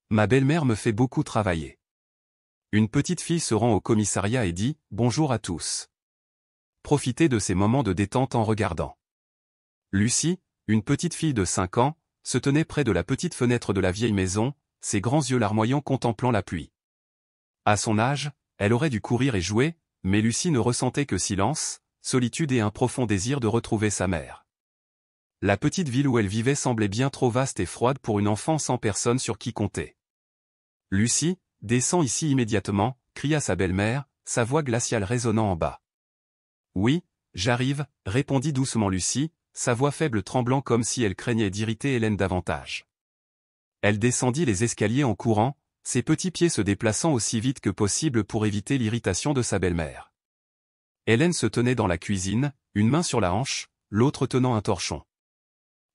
Ma belle-mère me fait beaucoup travailler. Une petite fille se rend au commissariat et dit « Bonjour à tous ». Profitez de ces moments de détente en regardant. Lucie, une petite fille de 5 ans, se tenait près de la petite fenêtre de la vieille maison, ses grands yeux larmoyants contemplant la pluie. À son âge, elle aurait dû courir et jouer, mais Lucie ne ressentait que silence, solitude et un profond désir de retrouver sa mère. La petite ville où elle vivait semblait bien trop vaste et froide pour une enfant sans personne sur qui compter. « Lucie, descends ici immédiatement », cria sa belle-mère, sa voix glaciale résonnant en bas. « Oui, j'arrive », répondit doucement Lucie, sa voix faible tremblant comme si elle craignait d'irriter Hélène davantage. Elle descendit les escaliers en courant, ses petits pieds se déplaçant aussi vite que possible pour éviter l'irritation de sa belle-mère. Hélène se tenait dans la cuisine, une main sur la hanche, l'autre tenant un torchon.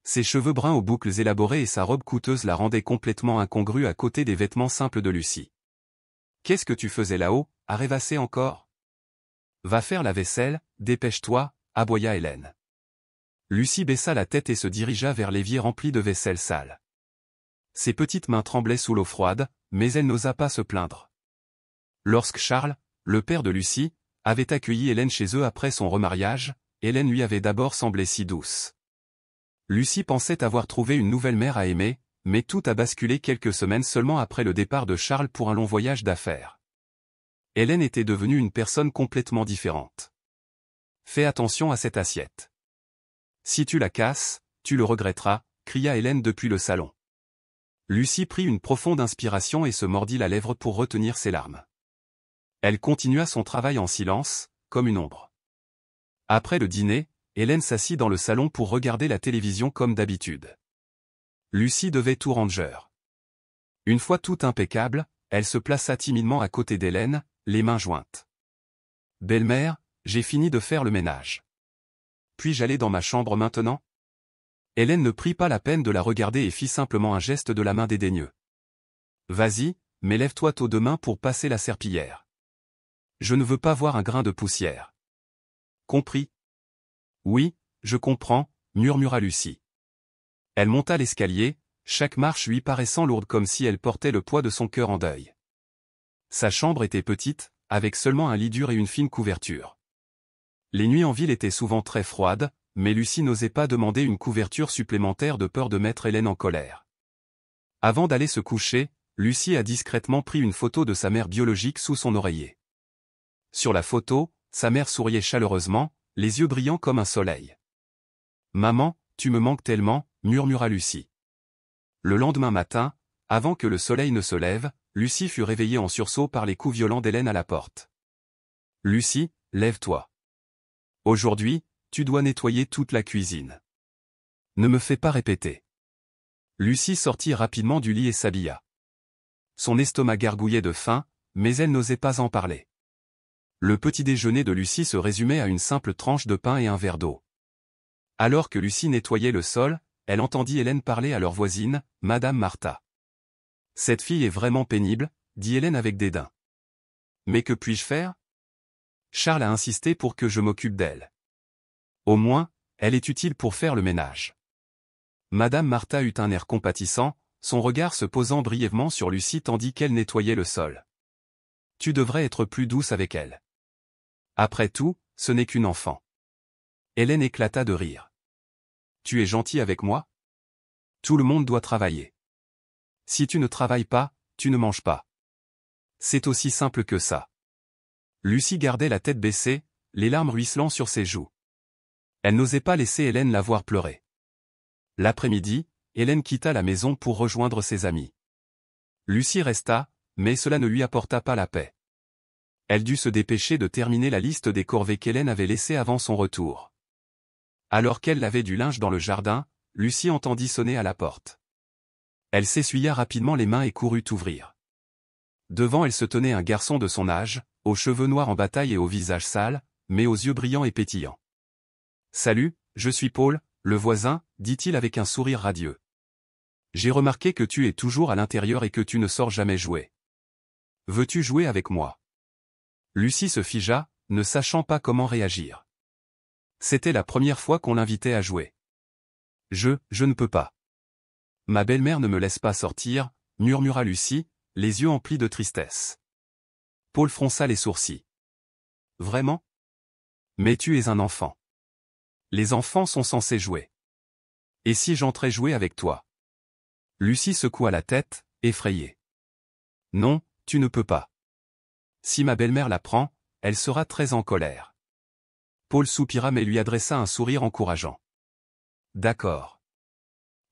Ses cheveux bruns aux boucles élaborées et sa robe coûteuse la rendaient complètement incongrue à côté des vêtements simples de Lucie. « Qu'est-ce que tu faisais là-haut, à rêvasser encore ? Va faire la vaisselle, dépêche-toi », aboya Hélène. Lucie baissa la tête et se dirigea vers l'évier rempli de vaisselle sale. Ses petites mains tremblaient sous l'eau froide, mais elle n'osa pas se plaindre. Lorsque Charles, le père de Lucie, avait accueilli Hélène chez eux après son remariage, Hélène lui avait d'abord semblé si douce. Lucie pensait avoir trouvé une nouvelle mère à aimer, mais tout a basculé quelques semaines seulement après le départ de Charles pour un long voyage d'affaires. Hélène était devenue une personne complètement différente. Fais attention à cette assiette. Si tu la casses, tu le regretteras, cria Hélène depuis le salon. Lucie prit une profonde inspiration et se mordit la lèvre pour retenir ses larmes. Elle continua son travail en silence, comme une ombre. Après le dîner, Hélène s'assit dans le salon pour regarder la télévision comme d'habitude. Lucie devait tout ranger. Une fois tout impeccable, elle se plaça timidement à côté d'Hélène, les mains jointes. « Belle-mère, j'ai fini de faire le ménage. Puis-je aller dans ma chambre maintenant ?» Hélène ne prit pas la peine de la regarder et fit simplement un geste de la main dédaigneux. « Vas-y, mais lève-toi tôt demain pour passer la serpillière. Je ne veux pas voir un grain de poussière. » Compris ? Oui, je comprends, murmura Lucie. Elle monta l'escalier, chaque marche lui paraissant lourde comme si elle portait le poids de son cœur en deuil. Sa chambre était petite, avec seulement un lit dur et une fine couverture. Les nuits en ville étaient souvent très froides, mais Lucie n'osait pas demander une couverture supplémentaire de peur de mettre Hélène en colère. Avant d'aller se coucher, Lucie a discrètement pris une photo de sa mère biologique sous son oreiller. Sur la photo, sa mère souriait chaleureusement, les yeux brillants comme un soleil. « Maman, tu me manques tellement », murmura Lucie. Le lendemain matin, avant que le soleil ne se lève, Lucie fut réveillée en sursaut par les coups violents d'Hélène à la porte. « Lucie, lève-toi. Aujourd'hui, tu dois nettoyer toute la cuisine. Ne me fais pas répéter. » Lucie sortit rapidement du lit et s'habilla. Son estomac gargouillait de faim, mais elle n'osait pas en parler. Le petit déjeuner de Lucie se résumait à une simple tranche de pain et un verre d'eau. Alors que Lucie nettoyait le sol, elle entendit Hélène parler à leur voisine, Madame Martha. « Cette fille est vraiment pénible », dit Hélène avec dédain. « Mais que puis-je faire ? Charles a insisté pour que je m'occupe d'elle. Au moins, elle est utile pour faire le ménage. » Madame Martha eut un air compatissant, son regard se posant brièvement sur Lucie tandis qu'elle nettoyait le sol. « Tu devrais être plus douce avec elle. Après tout, ce n'est qu'une enfant. » Hélène éclata de rire. « Tu es gentil avec moi ? Tout le monde doit travailler. Si tu ne travailles pas, tu ne manges pas. C'est aussi simple que ça. » Lucie gardait la tête baissée, les larmes ruisselant sur ses joues. Elle n'osait pas laisser Hélène la voir pleurer. L'après-midi, Hélène quitta la maison pour rejoindre ses amis. Lucie resta, mais cela ne lui apporta pas la paix. Elle dut se dépêcher de terminer la liste des corvées qu'Hélène avait laissées avant son retour. Alors qu'elle lavait du linge dans le jardin, Lucie entendit sonner à la porte. Elle s'essuya rapidement les mains et courut ouvrir. Devant elle se tenait un garçon de son âge, aux cheveux noirs en bataille et au visage sale, mais aux yeux brillants et pétillants. « Salut, je suis Paul, le voisin, » dit-il avec un sourire radieux. « J'ai remarqué que tu es toujours à l'intérieur et que tu ne sors jamais jouer. Veux-tu jouer avec moi ?» Lucie se figea, ne sachant pas comment réagir. C'était la première fois qu'on l'invitait à jouer. « Je ne peux pas. Ma belle-mère ne me laisse pas sortir, » murmura Lucie, les yeux emplis de tristesse. Paul fronça les sourcils. Vraiment? Mais tu es un enfant. Les enfants sont censés jouer. Et si j'entrais jouer avec toi? Lucie secoua la tête, effrayée. Non, tu ne peux pas. Si ma belle-mère l'apprend, elle sera très en colère. Paul soupira mais lui adressa un sourire encourageant. D'accord.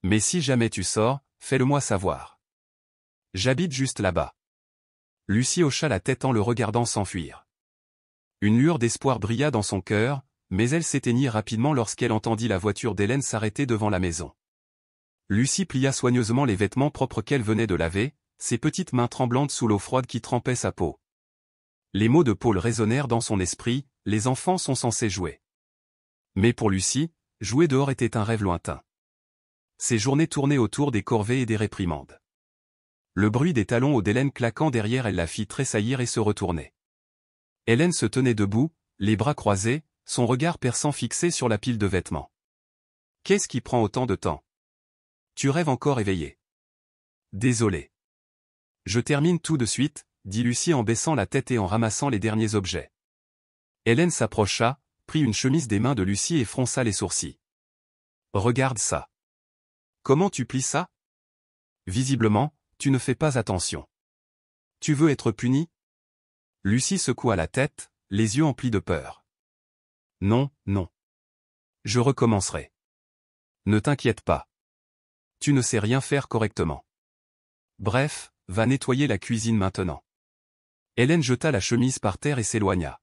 Mais si jamais tu sors, fais-le-moi savoir. J'habite juste là-bas. Lucie hocha la tête en le regardant s'enfuir. Une lueur d'espoir brilla dans son cœur, mais elle s'éteignit rapidement lorsqu'elle entendit la voiture d'Hélène s'arrêter devant la maison. Lucie plia soigneusement les vêtements propres qu'elle venait de laver, ses petites mains tremblantes sous l'eau froide qui trempait sa peau. Les mots de Paul résonnèrent dans son esprit, les enfants sont censés jouer. Mais pour Lucie, jouer dehors était un rêve lointain. Ses journées tournaient autour des corvées et des réprimandes. Le bruit des talons hauts d'Hélène claquant derrière elle la fit tressaillir et se retourner. Hélène se tenait debout, les bras croisés, son regard perçant fixé sur la pile de vêtements. Qu'est-ce qui prend autant de temps? Tu rêves encore éveillé. Désolé. Je termine tout de suite, dit Lucie en baissant la tête et en ramassant les derniers objets. Hélène s'approcha, prit une chemise des mains de Lucie et fronça les sourcils. Regarde ça. Comment tu plies ça? Visiblement, tu ne fais pas attention. Tu veux être puni? Lucie secoua la tête, les yeux emplis de peur. Non, non. Je recommencerai. Ne t'inquiète pas. Tu ne sais rien faire correctement. Bref, va nettoyer la cuisine maintenant. Hélène jeta la chemise par terre et s'éloigna.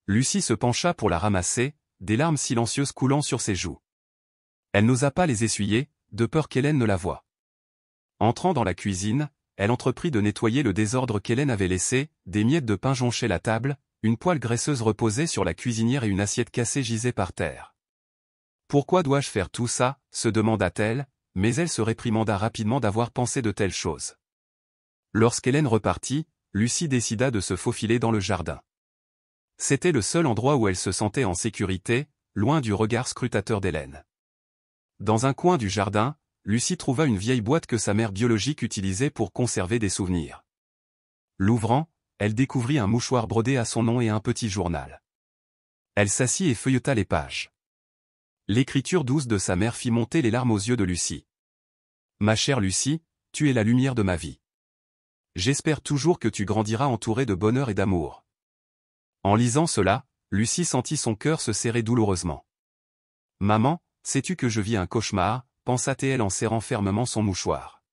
Lucie se pencha pour la ramasser, des larmes silencieuses coulant sur ses joues. Elle n'osa pas les essuyer, de peur qu'Hélène ne la voie. Entrant dans la cuisine, elle entreprit de nettoyer le désordre qu'Hélène avait laissé, des miettes de pain jonchaient la table, une poêle graisseuse reposait sur la cuisinière et une assiette cassée gisait par terre. Pourquoi dois-je faire tout ça, se demanda-t-elle, mais elle se réprimanda rapidement d'avoir pensé de telles choses. Lorsqu'Hélène repartit, Lucie décida de se faufiler dans le jardin. C'était le seul endroit où elle se sentait en sécurité, loin du regard scrutateur d'Hélène. Dans un coin du jardin, Lucie trouva une vieille boîte que sa mère biologique utilisait pour conserver des souvenirs. L'ouvrant, elle découvrit un mouchoir brodé à son nom et un petit journal. Elle s'assit et feuilleta les pages. L'écriture douce de sa mère fit monter les larmes aux yeux de Lucie. « Ma chère Lucie, tu es la lumière de ma vie. J'espère toujours que tu grandiras entourée de bonheur et d'amour. » En lisant cela, Lucie sentit son cœur se serrer douloureusement. « Maman, sais-tu que je vis un cauchemar ?» pensa-t-elle en serrant fermement son mouchoir.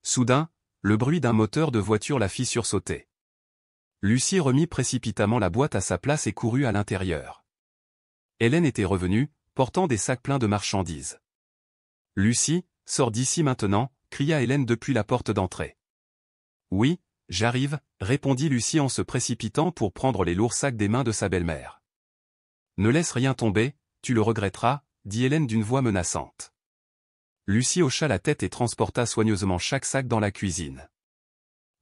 Soudain, le bruit d'un moteur de voiture la fit sursauter. Lucie remit précipitamment la boîte à sa place et courut à l'intérieur. Hélène était revenue, portant des sacs pleins de marchandises. « Lucie, sors d'ici maintenant » cria Hélène depuis la porte d'entrée. « Oui, j'arrive » répondit Lucie en se précipitant pour prendre les lourds sacs des mains de sa belle-mère. « Ne laisse rien tomber, tu le regretteras » dit Hélène d'une voix menaçante. Lucie hocha la tête et transporta soigneusement chaque sac dans la cuisine.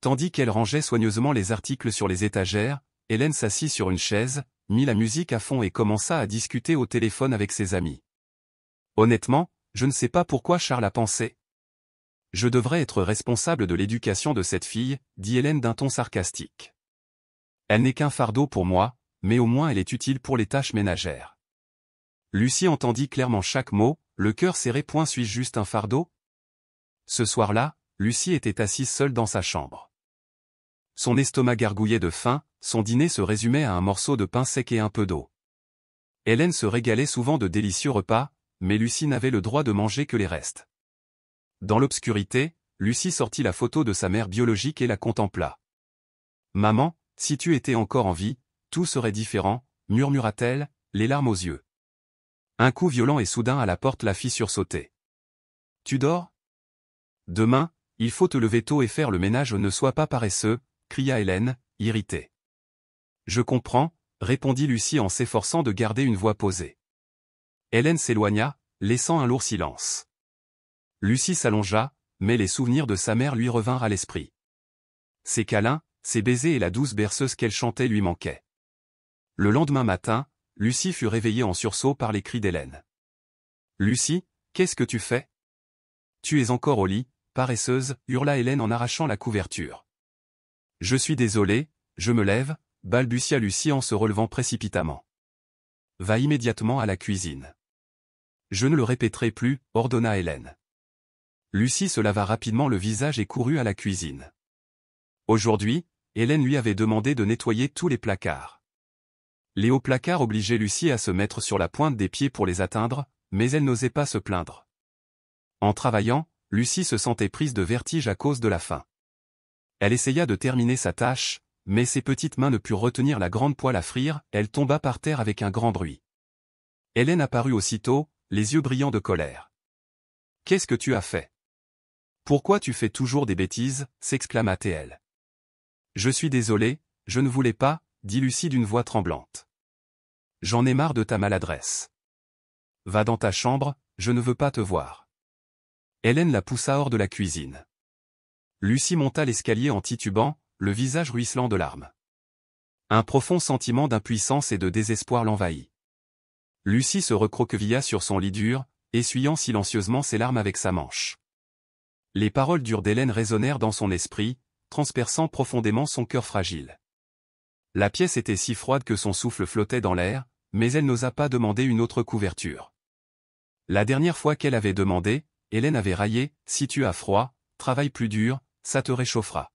Tandis qu'elle rangeait soigneusement les articles sur les étagères, Hélène s'assit sur une chaise, mit la musique à fond et commença à discuter au téléphone avec ses amis. Honnêtement, je ne sais pas pourquoi Charles a pensé. Je devrais être responsable de l'éducation de cette fille, dit Hélène d'un ton sarcastique. Elle n'est qu'un fardeau pour moi, mais au moins elle est utile pour les tâches ménagères. Lucie entendit clairement chaque mot, le cœur serré. Suis-je juste un fardeau? Ce soir-là, Lucie était assise seule dans sa chambre. Son estomac gargouillait de faim, son dîner se résumait à un morceau de pain sec et un peu d'eau. Hélène se régalait souvent de délicieux repas, mais Lucie n'avait le droit de manger que les restes. Dans l'obscurité, Lucie sortit la photo de sa mère biologique et la contempla. « Maman, si tu étais encore en vie, tout serait différent » murmura-t-elle, les larmes aux yeux. Un coup violent et soudain à la porte la fit sursauter. « Tu dors? Demain, il faut te lever tôt et faire le ménage. Ne sois pas paresseux » cria Hélène, irritée. « Je comprends » répondit Lucie en s'efforçant de garder une voix posée. Hélène s'éloigna, laissant un lourd silence. Lucie s'allongea, mais les souvenirs de sa mère lui revinrent à l'esprit. Ses câlins, ses baisers et la douce berceuse qu'elle chantait lui manquaient. Le lendemain matin, Lucie fut réveillée en sursaut par les cris d'Hélène. « Lucie, qu'est-ce que tu fais? Tu es encore au lit » paresseuse, hurla Hélène en arrachant la couverture. Je suis désolé, je me lève, balbutia Lucie en se relevant précipitamment. Va immédiatement à la cuisine. Je ne le répéterai plus, ordonna Hélène. Lucie se lava rapidement le visage et courut à la cuisine. Aujourd'hui, Hélène lui avait demandé de nettoyer tous les placards. Les hauts placards obligeaient Lucie à se mettre sur la pointe des pieds pour les atteindre, mais elle n'osait pas se plaindre. En travaillant, Lucie se sentait prise de vertige à cause de la faim. Elle essaya de terminer sa tâche, mais ses petites mains ne purent retenir la grande poêle à frire, elle tomba par terre avec un grand bruit. Hélène apparut aussitôt, les yeux brillants de colère. « Qu'est-ce que tu as fait ? Pourquoi tu fais toujours des bêtises » s'exclama-t-elle. « Je suis désolée, je ne voulais pas » dit Lucie d'une voix tremblante. « J'en ai marre de ta maladresse. Va dans ta chambre, je ne veux pas te voir. » Hélène la poussa hors de la cuisine. Lucie monta l'escalier en titubant, le visage ruisselant de larmes. Un profond sentiment d'impuissance et de désespoir l'envahit. Lucie se recroquevilla sur son lit dur, essuyant silencieusement ses larmes avec sa manche. Les paroles dures d'Hélène résonnèrent dans son esprit, transperçant profondément son cœur fragile. La pièce était si froide que son souffle flottait dans l'air, mais elle n'osa pas demander une autre couverture. La dernière fois qu'elle avait demandé, Hélène avait raillé, « Si tu as froid, travaille plus dur, ça te réchauffera. »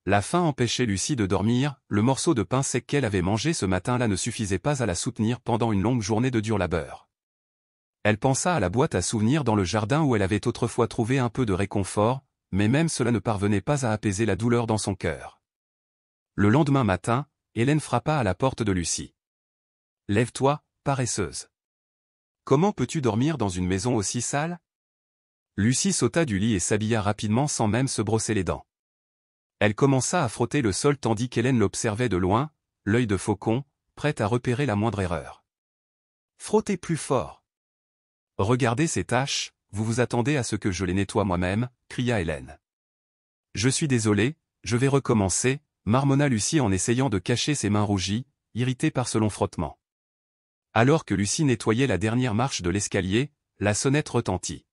La faim empêchait Lucie de dormir, le morceau de pain sec qu'elle avait mangé ce matin-là ne suffisait pas à la soutenir pendant une longue journée de dur labeur. Elle pensa à la boîte à souvenirs dans le jardin où elle avait autrefois trouvé un peu de réconfort, mais même cela ne parvenait pas à apaiser la douleur dans son cœur. Le lendemain matin, Hélène frappa à la porte de Lucie. « Lève-toi, paresseuse. Comment peux-tu dormir dans une maison aussi sale ?» Lucie sauta du lit et s'habilla rapidement sans même se brosser les dents. Elle commença à frotter le sol tandis qu'Hélène l'observait de loin, l'œil de faucon, prête à repérer la moindre erreur. « Frottez plus fort. Regardez ces taches, vous vous attendez à ce que je les nettoie moi-même, » cria Hélène. « Je suis désolée, je vais recommencer, » marmonna Lucie en essayant de cacher ses mains rougies, irritée par ce long frottement. Alors que Lucie nettoyait la dernière marche de l'escalier, la sonnette retentit.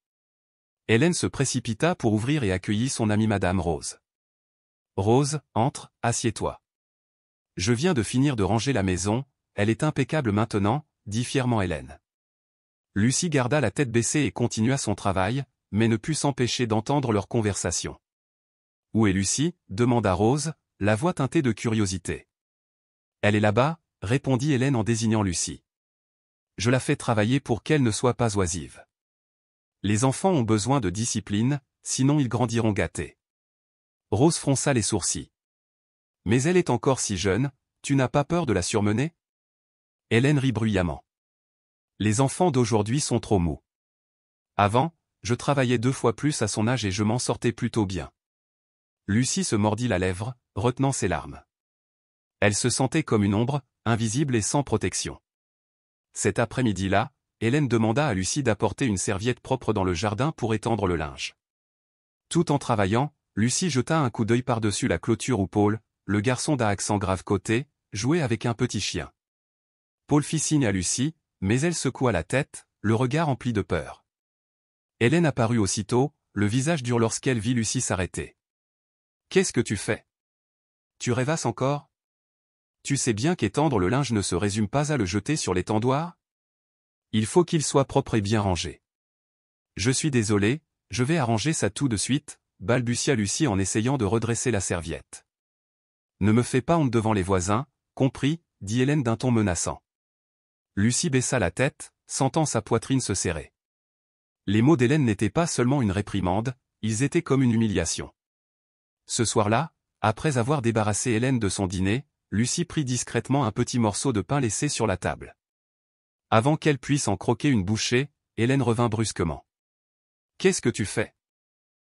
Hélène se précipita pour ouvrir et accueillit son amie Madame Rose. « Rose, entre, assieds-toi. Je viens de finir de ranger la maison, elle est impeccable maintenant, » dit fièrement Hélène. Lucie garda la tête baissée et continua son travail, mais ne put s'empêcher d'entendre leur conversation. « Où est Lucie » demanda Rose, la voix teintée de curiosité. « Elle est là-bas » répondit Hélène en désignant Lucie. « Je la fais travailler pour qu'elle ne soit pas oisive. Les enfants ont besoin de discipline, sinon ils grandiront gâtés. » Rose fronça les sourcils. « Mais elle est encore si jeune, tu n'as pas peur de la surmener ?» Hélène rit bruyamment. « Les enfants d'aujourd'hui sont trop mous. Avant, je travaillais 2 fois plus à son âge et je m'en sortais plutôt bien. » Lucie se mordit la lèvre, retenant ses larmes. Elle se sentait comme une ombre, invisible et sans protection. Cet après-midi-là, Hélène demanda à Lucie d'apporter une serviette propre dans le jardin pour étendre le linge. Tout en travaillant, Lucie jeta un coup d'œil par-dessus la clôture où Paul, le garçon d'un accent grave côté, jouait avec un petit chien. Paul fit signe à Lucie, mais elle secoua la tête, le regard empli de peur. Hélène apparut aussitôt, le visage dur lorsqu'elle vit Lucie s'arrêter. « Qu'est-ce que tu fais ? Tu rêvasses encore ? Tu sais bien qu'étendre le linge ne se résume pas à le jeter sur l'étendoir ? Il faut qu'il soit propre et bien rangé. »« Je suis désolée, je vais arranger ça tout de suite, » balbutia Lucie en essayant de redresser la serviette. « Ne me fais pas honte devant les voisins, compris » dit Hélène d'un ton menaçant. Lucie baissa la tête, sentant sa poitrine se serrer. Les mots d'Hélène n'étaient pas seulement une réprimande, ils étaient comme une humiliation. Ce soir-là, après avoir débarrassé Hélène de son dîner, Lucie prit discrètement un petit morceau de pain laissé sur la table. Avant qu'elle puisse en croquer une bouchée, Hélène revint brusquement. « Qu'est-ce que tu fais ?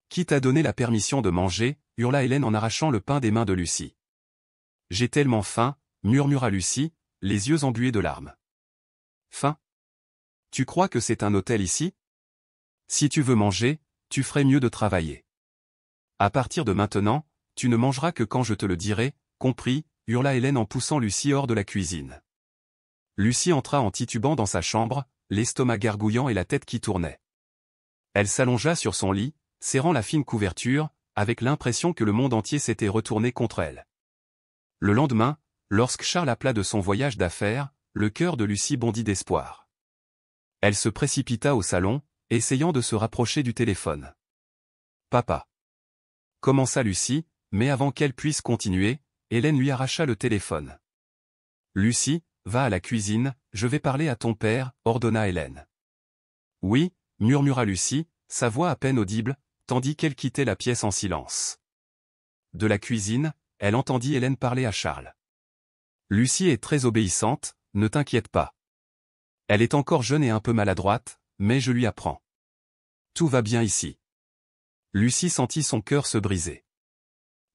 Qui t'a donné la permission de manger » hurla Hélène en arrachant le pain des mains de Lucie. « J'ai tellement faim » murmura Lucie, les yeux embués de larmes. « Faim ? Tu crois que c'est un hôtel ici ? Si tu veux manger, tu ferais mieux de travailler. À partir de maintenant, tu ne mangeras que quand je te le dirai, compris » hurla Hélène en poussant Lucie hors de la cuisine. Lucie entra en titubant dans sa chambre, l'estomac gargouillant et la tête qui tournait. Elle s'allongea sur son lit, serrant la fine couverture, avec l'impression que le monde entier s'était retourné contre elle. Le lendemain, lorsque Charles appela de son voyage d'affaires, le cœur de Lucie bondit d'espoir. Elle se précipita au salon, essayant de se rapprocher du téléphone. « Papa » commença Lucie, mais avant qu'elle puisse continuer, Hélène lui arracha le téléphone. « Lucie, va à la cuisine, je vais parler à ton père, ordonna Hélène. « Oui » murmura Lucie, sa voix à peine audible, tandis qu'elle quittait la pièce en silence. De la cuisine, elle entendit Hélène parler à Charles. « Lucie est très obéissante, ne t'inquiète pas. Elle est encore jeune et un peu maladroite, mais je lui apprends. Tout va bien ici. » Lucie sentit son cœur se briser.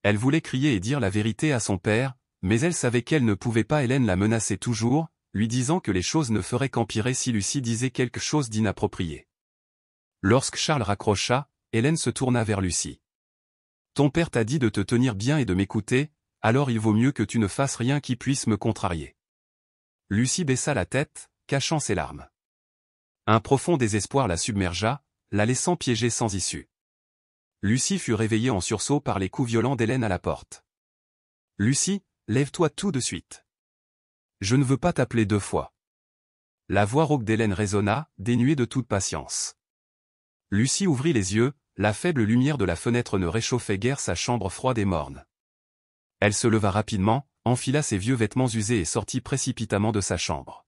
Elle voulait crier et dire la vérité à son père, mais elle savait qu'elle ne pouvait pas. Hélène la menaçait toujours, lui disant que les choses ne feraient qu'empirer si Lucie disait quelque chose d'inapproprié. Lorsque Charles raccrocha, Hélène se tourna vers Lucie. « Ton père t'a dit de te tenir bien et de m'écouter, alors il vaut mieux que tu ne fasses rien qui puisse me contrarier. » Lucie baissa la tête, cachant ses larmes. Un profond désespoir la submergea, la laissant piégée sans issue. Lucie fut réveillée en sursaut par les coups violents d'Hélène à la porte. « Lucie, lève-toi tout de suite. Je ne veux pas t'appeler 2 fois. » La voix rauque d'Hélène résonna, dénuée de toute patience. Lucie ouvrit les yeux, la faible lumière de la fenêtre ne réchauffait guère sa chambre froide et morne. Elle se leva rapidement, enfila ses vieux vêtements usés et sortit précipitamment de sa chambre.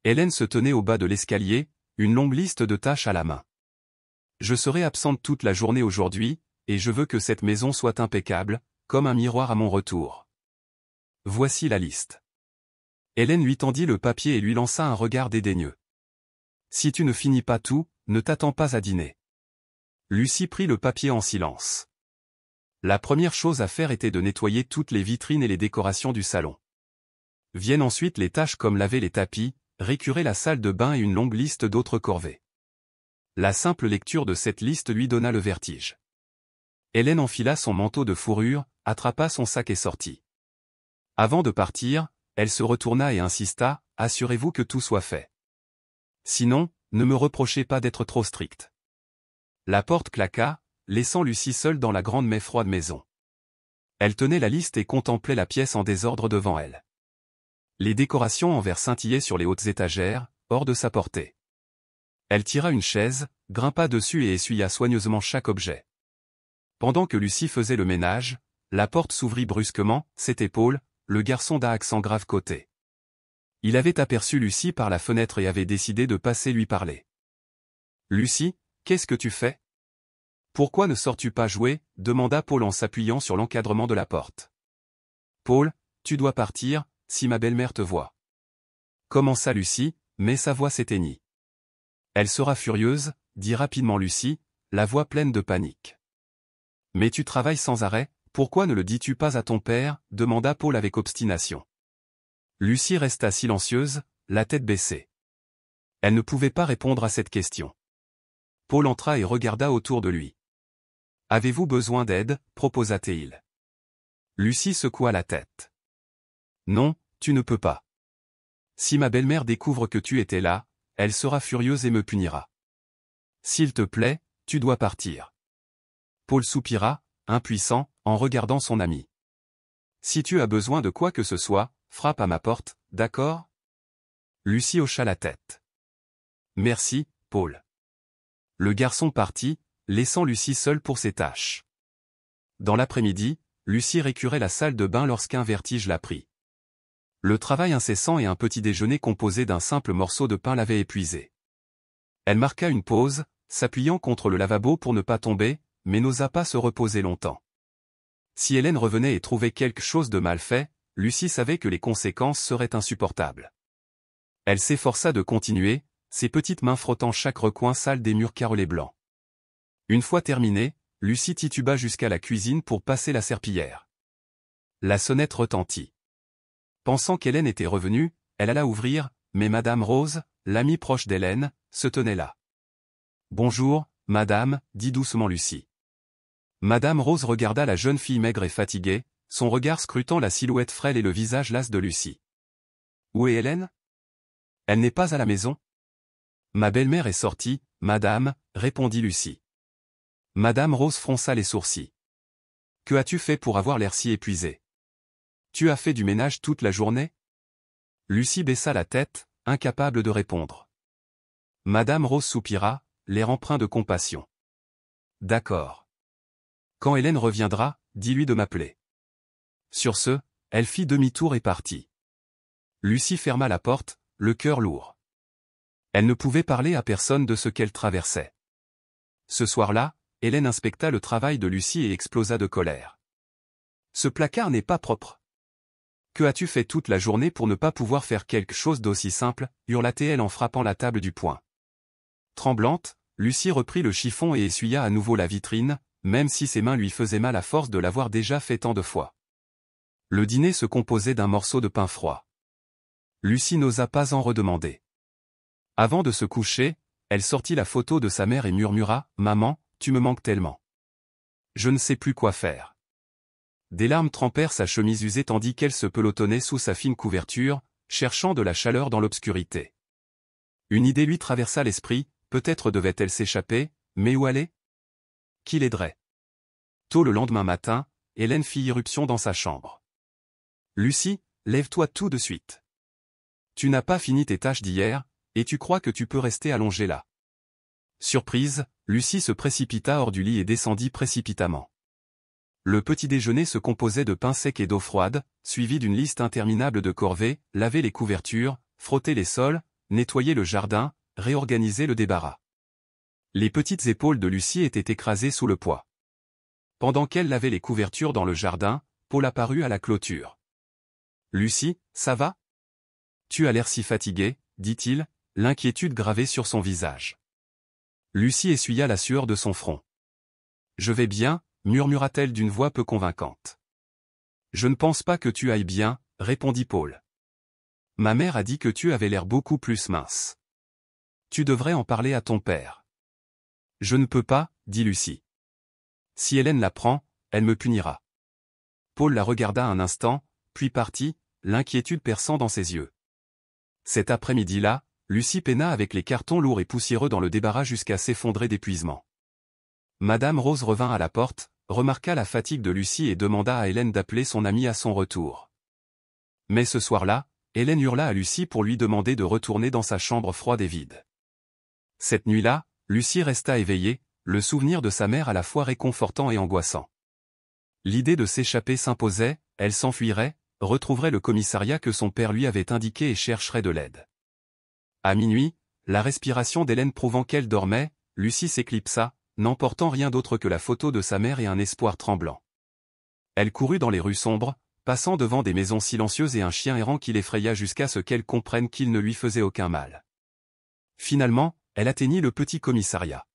Hélène se tenait au bas de l'escalier, une longue liste de tâches à la main. « Je serai absente toute la journée aujourd'hui, et je veux que cette maison soit impeccable, comme un miroir à mon retour. Voici la liste. » Hélène lui tendit le papier et lui lança un regard dédaigneux. « Si tu ne finis pas tout, ne t'attends pas à dîner. » Lucie prit le papier en silence. La première chose à faire était de nettoyer toutes les vitrines et les décorations du salon. Viennent ensuite les tâches comme laver les tapis, récurer la salle de bain et une longue liste d'autres corvées. La simple lecture de cette liste lui donna le vertige. Hélène enfila son manteau de fourrure, attrapa son sac et sortit. Avant de partir, elle se retourna et insista, « Assurez-vous que tout soit fait. Sinon, ne me reprochez pas d'être trop stricte. » La porte claqua, laissant Lucie seule dans la grande mais froide maison. Elle tenait la liste et contemplait la pièce en désordre devant elle. Les décorations en verre scintillaient sur les hautes étagères, hors de sa portée. Elle tira une chaise, grimpa dessus et essuya soigneusement chaque objet. Pendant que Lucie faisait le ménage, la porte s'ouvrit brusquement, c'était Paul, le garçon d'un accent grave côté. Il avait aperçu Lucie par la fenêtre et avait décidé de passer lui parler. « Lucie, qu'est-ce que tu fais ? Pourquoi ne sors-tu pas jouer ?» demanda Paul en s'appuyant sur l'encadrement de la porte. « Paul, tu dois partir, si ma belle-mère te voit. » Commença Lucie, mais sa voix s'éteignit. « Elle sera furieuse, » dit rapidement Lucie, la voix pleine de panique. « Mais tu travailles sans arrêt, pourquoi ne le dis-tu pas à ton père ?» demanda Paul avec obstination. Lucie resta silencieuse, la tête baissée. Elle ne pouvait pas répondre à cette question. Paul entra et regarda autour de lui. « Avez-vous besoin d'aide ?» proposa-t-il. Lucie secoua la tête. « Non, tu ne peux pas. Si ma belle-mère découvre que tu étais là, elle sera furieuse et me punira. S'il te plaît, tu dois partir. » Paul soupira, impuissant, en regardant son ami. « Si tu as besoin de quoi que ce soit, frappe à ma porte, d'accord ?» Lucie hocha la tête. « Merci, Paul. » Le garçon partit, laissant Lucie seule pour ses tâches. Dans l'après-midi, Lucie récurait la salle de bain lorsqu'un vertige la prit. Le travail incessant et un petit déjeuner composé d'un simple morceau de pain l'avaient épuisée. Elle marqua une pause, s'appuyant contre le lavabo pour ne pas tomber, mais n'osa pas se reposer longtemps. Si Hélène revenait et trouvait quelque chose de mal fait, Lucie savait que les conséquences seraient insupportables. Elle s'efforça de continuer, ses petites mains frottant chaque recoin sale des murs carrelés blancs. Une fois terminée, Lucie tituba jusqu'à la cuisine pour passer la serpillière. La sonnette retentit. Pensant qu'Hélène était revenue, elle alla ouvrir, mais Madame Rose, l'amie proche d'Hélène, se tenait là. « Bonjour, madame, » dit doucement Lucie. Madame Rose regarda la jeune fille maigre et fatiguée, son regard scrutant la silhouette frêle et le visage las de Lucie. « Où est Hélène ? Elle n'est pas à la maison ? » « Ma belle-mère est sortie, madame, » répondit Lucie. Madame Rose fronça les sourcils. Que as-tu fait pour avoir l'air si épuisé? Tu as fait du ménage toute la journée? Lucie baissa la tête, incapable de répondre. Madame Rose soupira, l'air empreint de compassion. D'accord. Quand Hélène reviendra, dis-lui de m'appeler. Sur ce, elle fit demi-tour et partit. Lucie ferma la porte, le cœur lourd. Elle ne pouvait parler à personne de ce qu'elle traversait. Ce soir-là, Hélène inspecta le travail de Lucie et explosa de colère. Ce placard n'est pas propre. Que as-tu fait toute la journée pour ne pas pouvoir faire quelque chose d'aussi simple, hurla-t-elle en frappant la table du poing. Tremblante, Lucie reprit le chiffon et essuya à nouveau la vitrine, même si ses mains lui faisaient mal à force de l'avoir déjà fait tant de fois. Le dîner se composait d'un morceau de pain froid. Lucie n'osa pas en redemander. Avant de se coucher, elle sortit la photo de sa mère et murmura « Maman, tu me manques tellement. Je ne sais plus quoi faire. » Des larmes trempèrent sa chemise usée tandis qu'elle se pelotonnait sous sa fine couverture, cherchant de la chaleur dans l'obscurité. Une idée lui traversa l'esprit, peut-être devait-elle s'échapper, mais où aller? Qui l'aiderait? Tôt le lendemain matin, Hélène fit irruption dans sa chambre. « Lucie, lève-toi tout de suite. Tu n'as pas fini tes tâches d'hier, et tu crois que tu peux rester allongée là. » Surprise, Lucie se précipita hors du lit et descendit précipitamment. Le petit déjeuner se composait de pain sec et d'eau froide, suivi d'une liste interminable de corvées, laver les couvertures, frotter les sols, nettoyer le jardin, réorganiser le débarras. Les petites épaules de Lucie étaient écrasées sous le poids. Pendant qu'elle lavait les couvertures dans le jardin, Paul apparut à la clôture. « Lucie, ça va? Tu as l'air si fatiguée, dit-il, l'inquiétude gravée sur son visage. Lucie essuya la sueur de son front. « Je vais bien, » murmura-t-elle d'une voix peu convaincante. « Je ne pense pas que tu ailles bien, » répondit Paul. « Ma mère a dit que tu avais l'air beaucoup plus mince. Tu devrais en parler à ton père. »« Je ne peux pas, » dit Lucie. « Si Hélène l'apprend, elle me punira. » Paul la regarda un instant, puis partit, l'inquiétude perçant dans ses yeux. Cet après-midi-là, Lucie peina avec les cartons lourds et poussiéreux dans le débarras jusqu'à s'effondrer d'épuisement. Madame Rose revint à la porte, remarqua la fatigue de Lucie et demanda à Hélène d'appeler son amie à son retour. Mais ce soir-là, Hélène hurla à Lucie pour lui demander de retourner dans sa chambre froide et vide. Cette nuit-là, Lucie resta éveillée, le souvenir de sa mère à la fois réconfortant et angoissant. L'idée de s'échapper s'imposait, elle s'enfuirait, retrouverait le commissariat que son père lui avait indiqué et chercherait de l'aide. À minuit, la respiration d'Hélène prouvant qu'elle dormait, Lucie s'éclipsa, n'emportant rien d'autre que la photo de sa mère et un espoir tremblant. Elle courut dans les rues sombres, passant devant des maisons silencieuses et un chien errant qui l'effraya jusqu'à ce qu'elle comprenne qu'il ne lui faisait aucun mal. Finalement, elle atteignit le petit commissariat.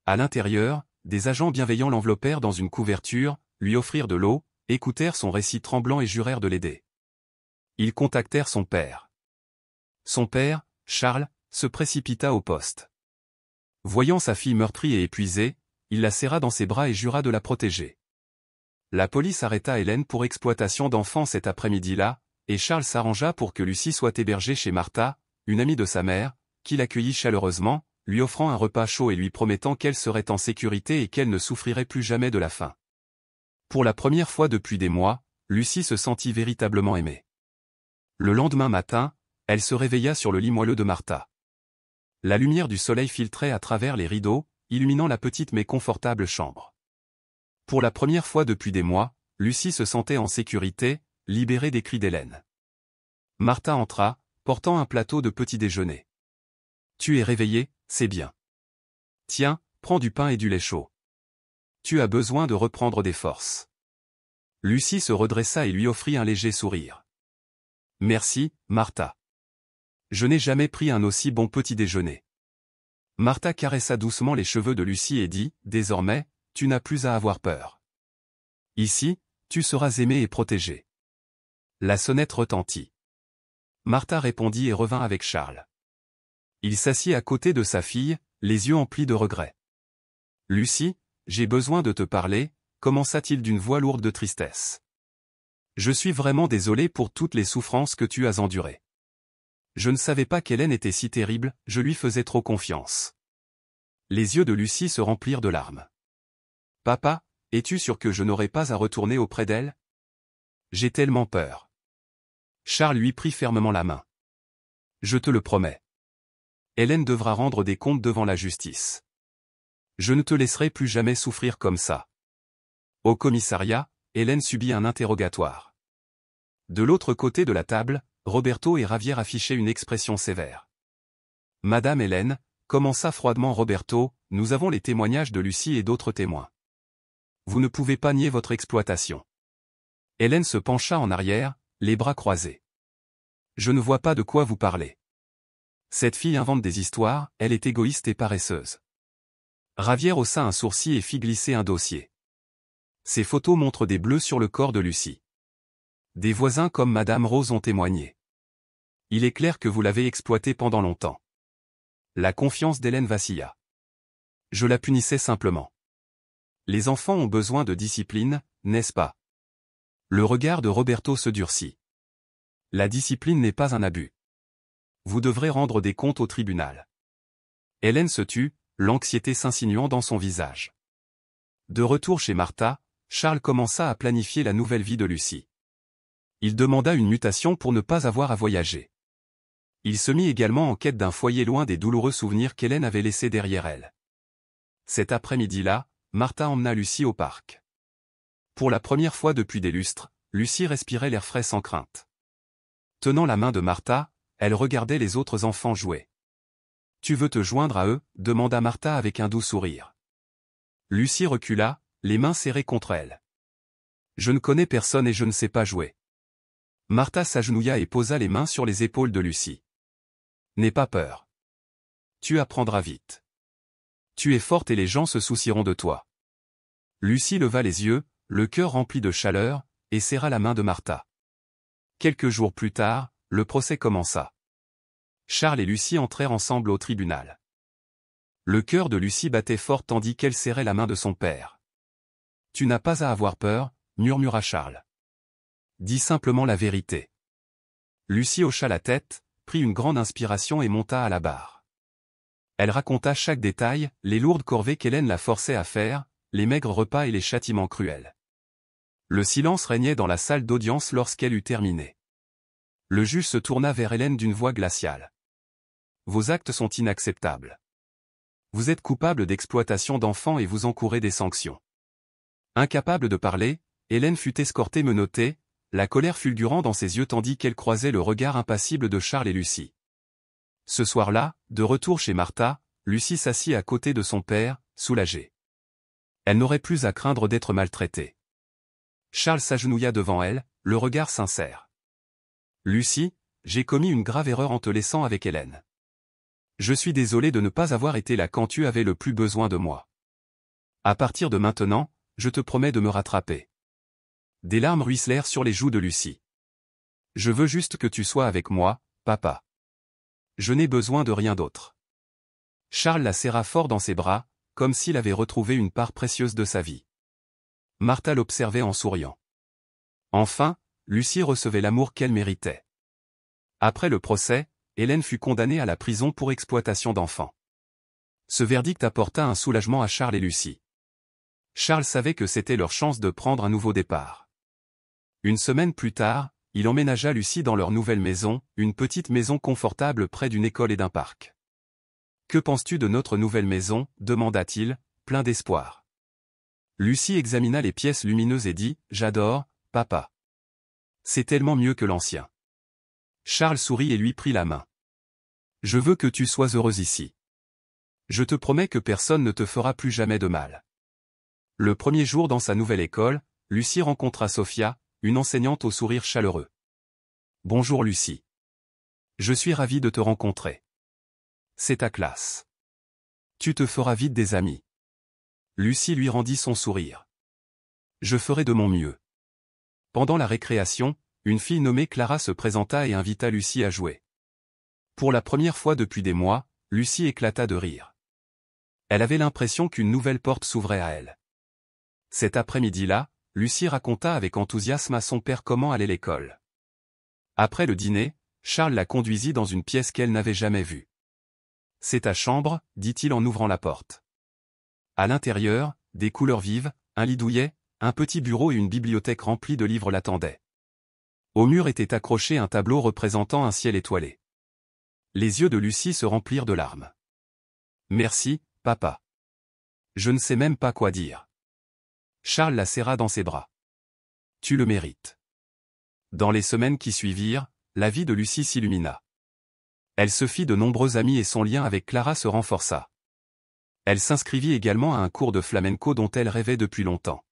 À l'intérieur, des agents bienveillants l'enveloppèrent dans une couverture, lui offrirent de l'eau, écoutèrent son récit tremblant et jurèrent de l'aider. Ils contactèrent son père. Son père, Charles, se précipita au poste. Voyant sa fille meurtrie et épuisée, il la serra dans ses bras et jura de la protéger. La police arrêta Hélène pour exploitation d'enfants cet après-midi-là, et Charles s'arrangea pour que Lucie soit hébergée chez Martha, une amie de sa mère, qui l'accueillit chaleureusement, lui offrant un repas chaud et lui promettant qu'elle serait en sécurité et qu'elle ne souffrirait plus jamais de la faim. Pour la première fois depuis des mois, Lucie se sentit véritablement aimée. Le lendemain matin, elle se réveilla sur le lit moelleux de Martha. La lumière du soleil filtrait à travers les rideaux, illuminant la petite mais confortable chambre. Pour la première fois depuis des mois, Lucie se sentait en sécurité, libérée des cris d'Hélène. Martha entra, portant un plateau de petit déjeuner. « Tu es réveillée, c'est bien. Tiens, prends du pain et du lait chaud. Tu as besoin de reprendre des forces. » Lucie se redressa et lui offrit un léger sourire. « Merci, Martha. Je n'ai jamais pris un aussi bon petit déjeuner. » Martha caressa doucement les cheveux de Lucie et dit, « Désormais, tu n'as plus à avoir peur. Ici, tu seras aimée et protégée. » La sonnette retentit. Martha répondit et revint avec Charles. Il s'assit à côté de sa fille, les yeux emplis de regret. « Lucie, j'ai besoin de te parler, » commença-t-il d'une voix lourde de tristesse. « Je suis vraiment désolé pour toutes les souffrances que tu as endurées. Je ne savais pas qu'Hélène était si terrible, je lui faisais trop confiance. » Les yeux de Lucie se remplirent de larmes. Papa, es-tu sûr que je n'aurai pas à retourner auprès d'elle? J'ai tellement peur. Charles lui prit fermement la main. Je te le promets. Hélène devra rendre des comptes devant la justice. Je ne te laisserai plus jamais souffrir comme ça. Au commissariat, Hélène subit un interrogatoire. De l'autre côté de la table, Roberto et Javier affichaient une expression sévère. Madame Hélène, commença froidement Roberto, nous avons les témoignages de Lucie et d'autres témoins. Vous ne pouvez pas nier votre exploitation. Hélène se pencha en arrière, les bras croisés. Je ne vois pas de quoi vous parlez. Cette fille invente des histoires, elle est égoïste et paresseuse. Javier haussa un sourcil et fit glisser un dossier. Ces photos montrent des bleus sur le corps de Lucie. Des voisins comme Madame Rose ont témoigné. Il est clair que vous l'avez exploitée pendant longtemps. La confiance d'Hélène vacilla. Je la punissais simplement. Les enfants ont besoin de discipline, n'est-ce pas? Le regard de Roberto se durcit. La discipline n'est pas un abus. Vous devrez rendre des comptes au tribunal. Hélène se tut, l'anxiété s'insinuant dans son visage. De retour chez Martha, Charles commença à planifier la nouvelle vie de Lucie. Il demanda une mutation pour ne pas avoir à voyager. Il se mit également en quête d'un foyer loin des douloureux souvenirs qu'Hélène avait laissés derrière elle. Cet après-midi-là, Martha emmena Lucie au parc. Pour la première fois depuis des lustres, Lucie respirait l'air frais sans crainte. Tenant la main de Martha, elle regardait les autres enfants jouer. « Tu veux te joindre à eux » demanda Martha avec un doux sourire. Lucie recula, les mains serrées contre elle. « Je ne connais personne et je ne sais pas jouer. » Martha s'agenouilla et posa les mains sur les épaules de Lucie. « N'aie pas peur. Tu apprendras vite. Tu es forte et les gens se soucieront de toi. » Lucie leva les yeux, le cœur rempli de chaleur, et serra la main de Martha. Quelques jours plus tard, le procès commença. Charles et Lucie entrèrent ensemble au tribunal. Le cœur de Lucie battait fort tandis qu'elle serrait la main de son père. « Tu n'as pas à avoir peur, » murmura Charles. « Dis simplement la vérité. » Lucie hocha la tête, prit une grande inspiration et monta à la barre. Elle raconta chaque détail, les lourdes corvées qu'Hélène la forçait à faire, les maigres repas et les châtiments cruels. Le silence régnait dans la salle d'audience lorsqu'elle eut terminé. Le juge se tourna vers Hélène d'une voix glaciale. « Vos actes sont inacceptables. Vous êtes coupable d'exploitation d'enfants et vous encourez des sanctions. » Incapable de parler, Hélène fut escortée menottée, la colère fulgurant dans ses yeux tandis qu'elle croisait le regard impassible de Charles et Lucie. Ce soir-là, de retour chez Martha, Lucie s'assit à côté de son père, soulagée. Elle n'aurait plus à craindre d'être maltraitée. Charles s'agenouilla devant elle, le regard sincère. « Lucie, j'ai commis une grave erreur en te laissant avec Hélène. Je suis désolé de ne pas avoir été là quand tu avais le plus besoin de moi. À partir de maintenant, je te promets de me rattraper. » Des larmes ruisselèrent sur les joues de Lucie. « Je veux juste que tu sois avec moi, papa. Je n'ai besoin de rien d'autre. » Charles la serra fort dans ses bras, comme s'il avait retrouvé une part précieuse de sa vie. Martha l'observait en souriant. Enfin, Lucie recevait l'amour qu'elle méritait. Après le procès, Hélène fut condamnée à la prison pour exploitation d'enfants. Ce verdict apporta un soulagement à Charles et Lucie. Charles savait que c'était leur chance de prendre un nouveau départ. Une semaine plus tard, il emménagea Lucie dans leur nouvelle maison, une petite maison confortable près d'une école et d'un parc. « Que penses-tu de notre nouvelle maison » demanda-t-il, plein d'espoir. Lucie examina les pièces lumineuses et dit « J'adore, papa. C'est tellement mieux que l'ancien. » Charles sourit et lui prit la main. « Je veux que tu sois heureuse ici. Je te promets que personne ne te fera plus jamais de mal. » Le premier jour dans sa nouvelle école, Lucie rencontra Sophia, une enseignante au sourire chaleureux. « Bonjour Lucie. Je suis ravie de te rencontrer. C'est ta classe. Tu te feras vite des amis. » Lucie lui rendit son sourire. « Je ferai de mon mieux. » Pendant la récréation, une fille nommée Clara se présenta et invita Lucie à jouer. Pour la première fois depuis des mois, Lucie éclata de rire. Elle avait l'impression qu'une nouvelle porte s'ouvrait à elle. Cet après-midi-là, Lucie raconta avec enthousiasme à son père comment allait l'école. Après le dîner, Charles la conduisit dans une pièce qu'elle n'avait jamais vue. « C'est ta chambre » dit-il en ouvrant la porte. À l'intérieur, des couleurs vives, un lit douillet, un petit bureau et une bibliothèque remplie de livres l'attendaient. Au mur était accroché un tableau représentant un ciel étoilé. Les yeux de Lucie se remplirent de larmes. « Merci, papa. Je ne sais même pas quoi dire. » Charles la serra dans ses bras. « Tu le mérites. » Dans les semaines qui suivirent, la vie de Lucie s'illumina. Elle se fit de nombreux amis et son lien avec Clara se renforça. Elle s'inscrivit également à un cours de flamenco dont elle rêvait depuis longtemps.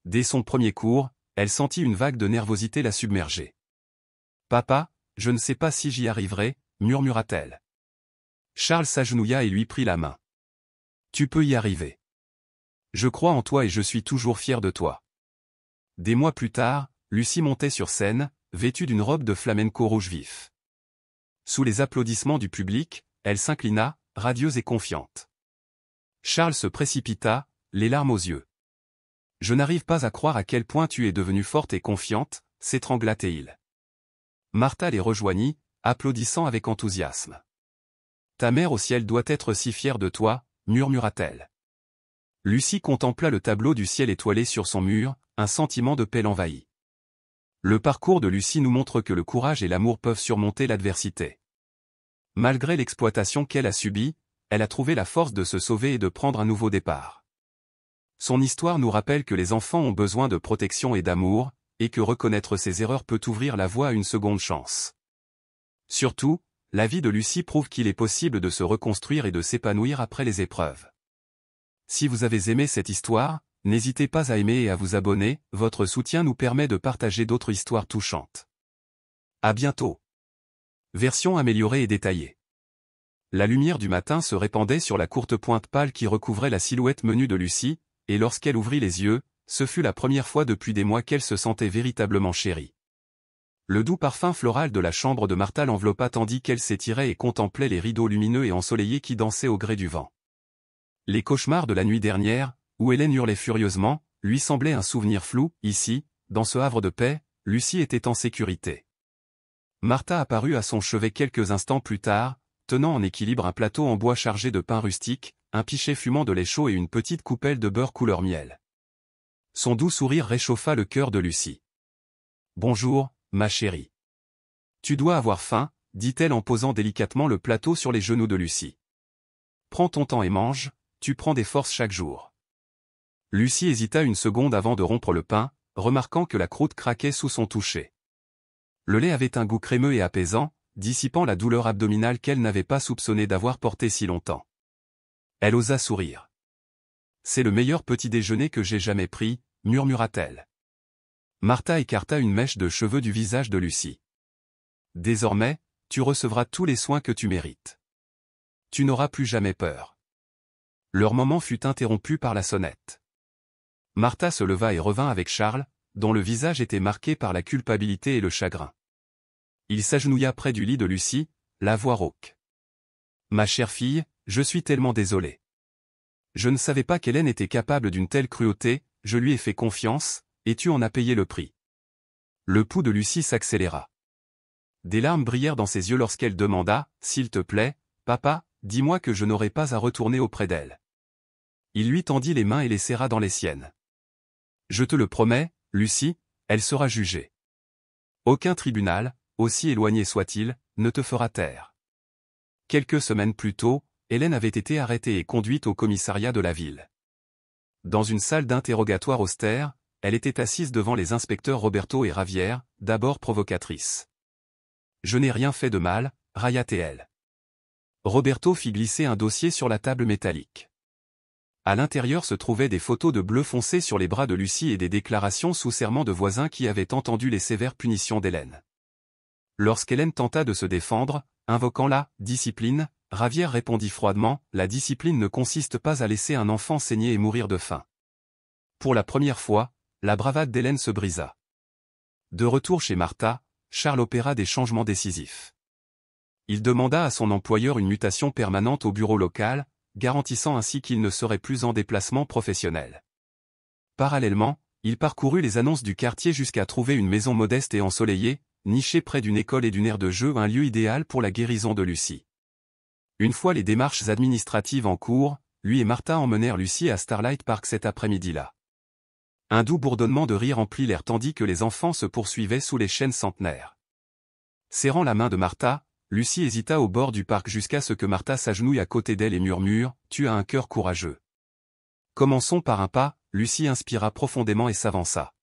Dès son premier cours, elle sentit une vague de nervosité la submerger. « Papa, je ne sais pas si j'y arriverai, » murmura-t-elle. Charles s'agenouilla et lui prit la main. « Tu peux y arriver. Je crois en toi et je suis toujours fier de toi. » Des mois plus tard, Lucie montait sur scène, vêtue d'une robe de flamenco rouge vif. Sous les applaudissements du public, elle s'inclina, radieuse et confiante. Charles se précipita, les larmes aux yeux. « Je n'arrive pas à croire à quel point tu es devenue forte et confiante, » s'étrangla-t-il. Martha les rejoignit, applaudissant avec enthousiasme. « Ta mère au ciel doit être si fière de toi, » murmura-t-elle. Lucie contempla le tableau du ciel étoilé sur son mur, un sentiment de paix l'envahit. Le parcours de Lucie nous montre que le courage et l'amour peuvent surmonter l'adversité. Malgré l'exploitation qu'elle a subie, elle a trouvé la force de se sauver et de prendre un nouveau départ. Son histoire nous rappelle que les enfants ont besoin de protection et d'amour, et que reconnaître ses erreurs peut ouvrir la voie à une seconde chance. Surtout, la vie de Lucie prouve qu'il est possible de se reconstruire et de s'épanouir après les épreuves. Si vous avez aimé cette histoire, n'hésitez pas à aimer et à vous abonner, votre soutien nous permet de partager d'autres histoires touchantes. À bientôt. Version améliorée et détaillée. La lumière du matin se répandait sur la courte pointe pâle qui recouvrait la silhouette menue de Lucie, et lorsqu'elle ouvrit les yeux, ce fut la première fois depuis des mois qu'elle se sentait véritablement chérie. Le doux parfum floral de la chambre de Martha l'enveloppa tandis qu'elle s'étirait et contemplait les rideaux lumineux et ensoleillés qui dansaient au gré du vent. Les cauchemars de la nuit dernière, où Hélène hurlait furieusement, lui semblaient un souvenir flou. Ici, dans ce havre de paix, Lucie était en sécurité. Martha apparut à son chevet quelques instants plus tard, tenant en équilibre un plateau en bois chargé de pain rustique, un pichet fumant de lait chaud et une petite coupelle de beurre couleur miel. Son doux sourire réchauffa le cœur de Lucie. « Bonjour, ma chérie. »« Tu dois avoir faim, » dit-elle en posant délicatement le plateau sur les genoux de Lucie. « Prends ton temps et mange, tu prends des forces chaque jour. » Lucie hésita une seconde avant de rompre le pain, remarquant que la croûte craquait sous son toucher. Le lait avait un goût crémeux et apaisant, dissipant la douleur abdominale qu'elle n'avait pas soupçonné d'avoir portée si longtemps. Elle osa sourire. « C'est le meilleur petit déjeuner que j'ai jamais pris, » murmura-t-elle. Martha écarta une mèche de cheveux du visage de Lucie. « Désormais, tu recevras tous les soins que tu mérites. Tu n'auras plus jamais peur. » Leur moment fut interrompu par la sonnette. Martha se leva et revint avec Charles, dont le visage était marqué par la culpabilité et le chagrin. Il s'agenouilla près du lit de Lucie, la voix rauque. « Ma chère fille, je suis tellement désolé. Je ne savais pas qu'Hélène était capable d'une telle cruauté, je lui ai fait confiance, et tu en as payé le prix. » Le pouls de Lucie s'accéléra. Des larmes brillèrent dans ses yeux lorsqu'elle demanda, « S'il te plaît, papa, dis-moi que je n'aurai pas à retourner auprès d'elle. » Il lui tendit les mains et les serra dans les siennes. « Je te le promets, Lucie, elle sera jugée. Aucun tribunal, aussi éloigné soit-il, ne te fera taire. » Quelques semaines plus tôt, Hélène avait été arrêtée et conduite au commissariat de la ville. Dans une salle d'interrogatoire austère, elle était assise devant les inspecteurs Roberto et Ravière, d'abord provocatrice. « Je n'ai rien fait de mal, » railla-t-elle. Roberto fit glisser un dossier sur la table métallique. À l'intérieur se trouvaient des photos de bleu foncé sur les bras de Lucie et des déclarations sous serment de voisins qui avaient entendu les sévères punitions d'Hélène. Lorsqu'Hélène tenta de se défendre, invoquant la « discipline », Ravière répondit froidement, « La discipline ne consiste pas à laisser un enfant saigner et mourir de faim. » Pour la première fois, la bravade d'Hélène se brisa. De retour chez Martha, Charles opéra des changements décisifs. Il demanda à son employeur une mutation permanente au bureau local, garantissant ainsi qu'il ne serait plus en déplacement professionnel. Parallèlement, il parcourut les annonces du quartier jusqu'à trouver une maison modeste et ensoleillée, nichée près d'une école et d'une aire de jeu, un lieu idéal pour la guérison de Lucie. Une fois les démarches administratives en cours, lui et Martha emmenèrent Lucie à Starlight Park cet après-midi-là. Un doux bourdonnement de rire emplit l'air tandis que les enfants se poursuivaient sous les chênes centenaires. Serrant la main de Martha, Lucie hésita au bord du parc jusqu'à ce que Martha s'agenouille à côté d'elle et murmure « Tu as un cœur courageux ». Commençons par un pas, Lucie inspira profondément et s'avança.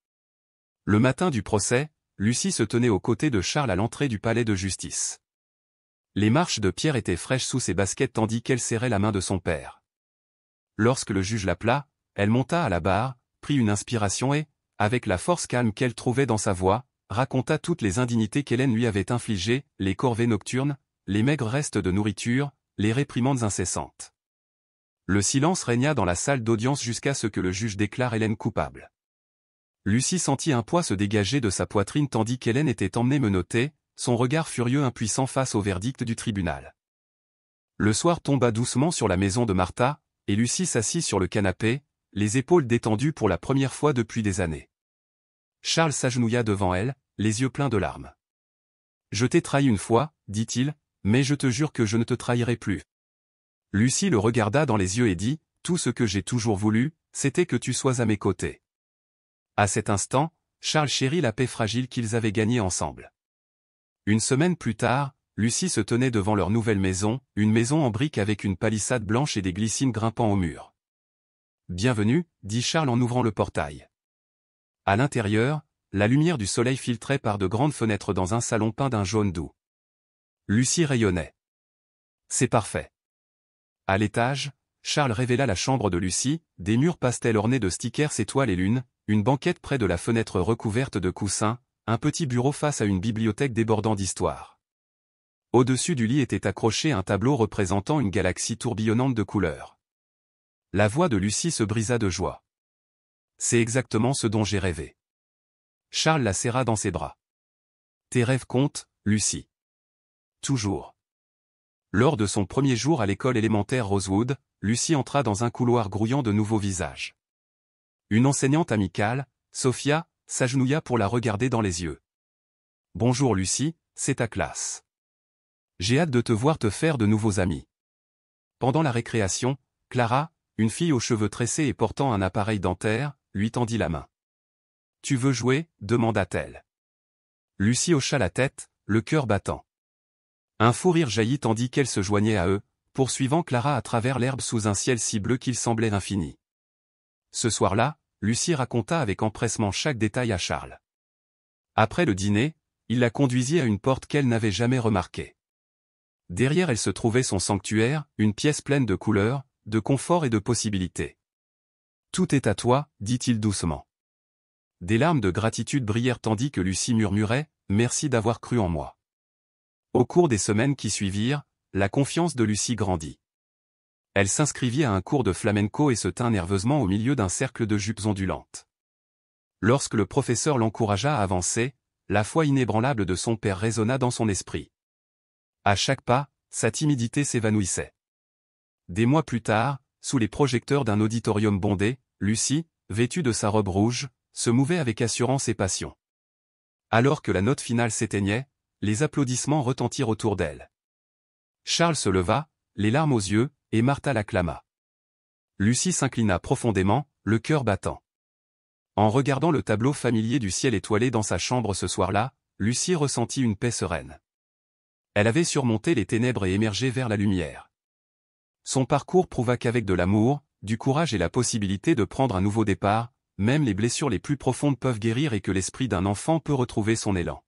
Le matin du procès, Lucie se tenait aux côtés de Charles à l'entrée du palais de justice. Les marches de pierre étaient fraîches sous ses baskets tandis qu'elle serrait la main de son père. Lorsque le juge l'appela, elle monta à la barre, prit une inspiration et, avec la force calme qu'elle trouvait dans sa voix, raconta toutes les indignités qu'Hélène lui avait infligées, les corvées nocturnes, les maigres restes de nourriture, les réprimandes incessantes. Le silence régna dans la salle d'audience jusqu'à ce que le juge déclare Hélène coupable. Lucie sentit un poids se dégager de sa poitrine tandis qu'Hélène était emmenée menottée, son regard furieux impuissant face au verdict du tribunal. Le soir tomba doucement sur la maison de Martha, et Lucie s'assit sur le canapé, les épaules détendues pour la première fois depuis des années. Charles s'agenouilla devant elle, les yeux pleins de larmes. « Je t'ai trahi une fois, dit-il, mais je te jure que je ne te trahirai plus. » Lucie le regarda dans les yeux et dit, « Tout ce que j'ai toujours voulu, c'était que tu sois à mes côtés. » À cet instant, Charles chérit la paix fragile qu'ils avaient gagnée ensemble. Une semaine plus tard, Lucie se tenait devant leur nouvelle maison, une maison en briques avec une palissade blanche et des glycines grimpant au mur. « Bienvenue, dit Charles en ouvrant le portail. À l'intérieur, la lumière du soleil filtrait par de grandes fenêtres dans un salon peint d'un jaune doux. Lucie rayonnait. « C'est parfait. » À l'étage, Charles révéla la chambre de Lucie, des murs pastel ornés de stickers étoiles et lunes, une banquette près de la fenêtre recouverte de coussins, un petit bureau face à une bibliothèque débordant d'histoire. Au-dessus du lit était accroché un tableau représentant une galaxie tourbillonnante de couleurs. La voix de Lucie se brisa de joie. « C'est exactement ce dont j'ai rêvé. » Charles la serra dans ses bras. « Tes rêves comptent, Lucie. » Toujours. Lors de son premier jour à l'école élémentaire Rosewood, Lucie entra dans un couloir grouillant de nouveaux visages. Une enseignante amicale, Sophia, s'agenouilla pour la regarder dans les yeux. « Bonjour Lucie, c'est ta classe. J'ai hâte de te voir te faire de nouveaux amis. » Pendant la récréation, Clara, une fille aux cheveux tressés et portant un appareil dentaire, lui tendit la main. « Tu veux jouer ?» demanda-t-elle. Lucie hocha la tête, le cœur battant. Un fou rire jaillit tandis qu'elle se joignait à eux, poursuivant Clara à travers l'herbe sous un ciel si bleu qu'il semblait infini. Ce soir-là, Lucie raconta avec empressement chaque détail à Charles. Après le dîner, il la conduisit à une porte qu'elle n'avait jamais remarquée. Derrière elle se trouvait son sanctuaire, une pièce pleine de couleurs, de confort et de possibilités. « Tout est à toi, dit-il doucement. » Des larmes de gratitude brillèrent tandis que Lucie murmurait « Merci d'avoir cru en moi. » Au cours des semaines qui suivirent, la confiance de Lucie grandit. Elle s'inscrivit à un cours de flamenco et se tint nerveusement au milieu d'un cercle de jupes ondulantes. Lorsque le professeur l'encouragea à avancer, la foi inébranlable de son père résonna dans son esprit. À chaque pas, sa timidité s'évanouissait. Des mois plus tard, sous les projecteurs d'un auditorium bondé, Lucie, vêtue de sa robe rouge, se mouvait avec assurance et passion. Alors que la note finale s'éteignait, les applaudissements retentirent autour d'elle. Charles se leva, les larmes aux yeux, et Martha l'acclama. Lucie s'inclina profondément, le cœur battant. En regardant le tableau familier du ciel étoilé dans sa chambre ce soir-là, Lucie ressentit une paix sereine. Elle avait surmonté les ténèbres et émergé vers la lumière. Son parcours prouva qu'avec de l'amour, du courage et la possibilité de prendre un nouveau départ, même les blessures les plus profondes peuvent guérir et que l'esprit d'un enfant peut retrouver son élan.